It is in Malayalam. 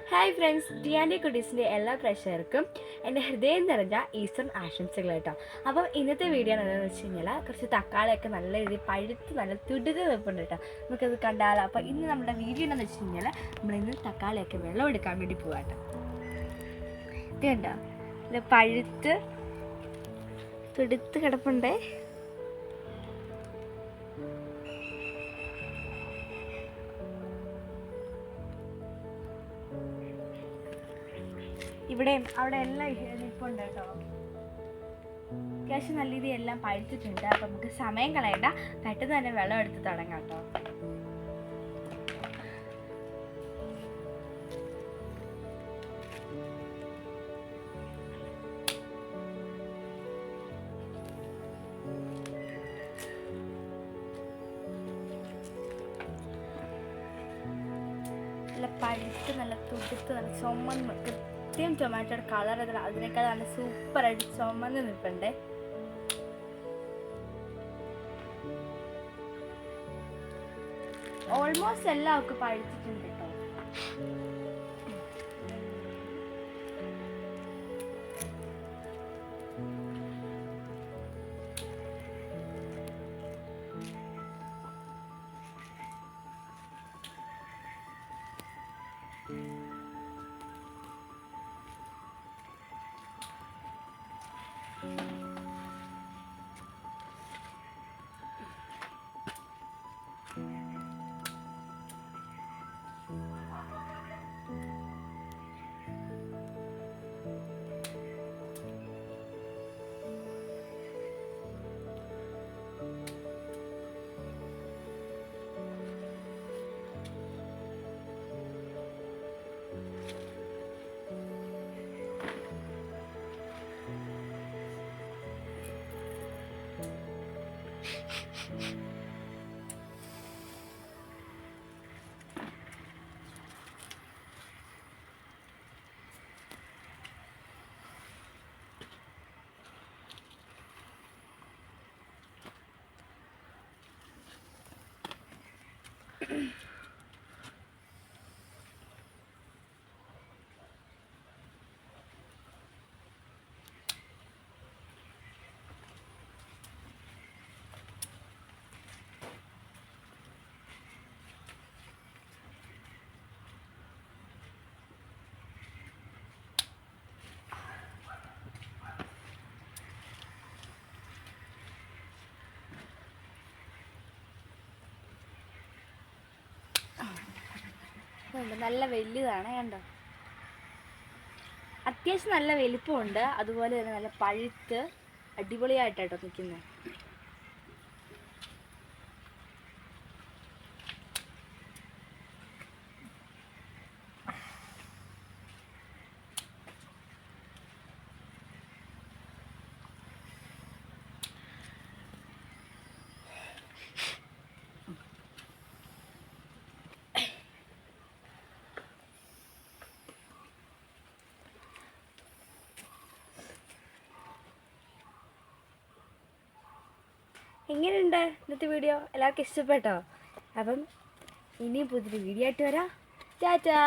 ഹായ് ഫ്രണ്ട്സ്, ടിയാൻഡി കുട്ടീസിൻ്റെ എല്ലാ പ്രേക്ഷകർക്കും എൻ്റെ ഹൃദയം നിറഞ്ഞ ഈസ്റ്റർ ആശംസകൾ കേട്ടോ. അപ്പം ഇന്നത്തെ വീഡിയോ എന്താണെന്ന് വെച്ച് കഴിഞ്ഞാൽ കുറച്ച് തക്കാളിയൊക്കെ നല്ല രീതിയിൽ പഴുത്ത് നല്ല തുടുത് വെപ്പുണ്ട് കേട്ടോ. നമുക്കത് കണ്ടാലോ. അപ്പോൾ ഇന്ന് നമ്മുടെ വീഡിയോ എന്താണെന്ന് വെച്ച് കഴിഞ്ഞാൽ നമ്മളിന്ന് തക്കാളിയൊക്കെ വെള്ളം എടുക്കാൻ വേണ്ടി പോകാം കേട്ടോ. ഇത് കണ്ടോ, ഇത് പഴുത്ത് തുടുത്ത് കിടപ്പുണ്ടേ. ഇവിടെയും അവിടെ എല്ലാം ഇരിപ്പുണ്ട് കേട്ടോ. അത്യാവശ്യം നല്ല രീതിയിൽ എല്ലാം പഴുത്തിട്ടുണ്ട്. അപ്പം നമുക്ക് സമയം കളയണ്ട, പെട്ടെന്ന് തന്നെ വെള്ളം എടുത്ത് തുടങ്ങാം കേട്ടോ. നല്ല പഴുത്ത് നല്ല തുടുത്ത് നല്ല ചുമന്ന് കൃത്യം ടൊമാറ്റോയുടെ കളർ അതിനേക്കാൾ നല്ല സൂപ്പറായിട്ട് ചുമന്ന് നിൽപ്പുണ്ടേ. ഓൾമോസ്റ്റ് എല്ലാം ഒക്കെ പഴുത്തിട്ടുണ്ട് കേട്ടോ. നല്ല വലുതാണ് കണ്ടോ, അത്യാവശ്യം നല്ല വലിപ്പമുണ്ട്. അതുപോലെ തന്നെ നല്ല പഴുത്ത് അടിപൊളിയായിട്ടോ നിൽക്കുന്നത്. എങ്ങനെയുണ്ട് ഇന്നത്തെ വീഡിയോ? എല്ലാവർക്കും ഇഷ്ടപ്പെട്ടോ? അപ്പം ഇനിയും പുതിയൊരു വീഡിയോ ആയിട്ട് വരാം. ടാറ്റാ.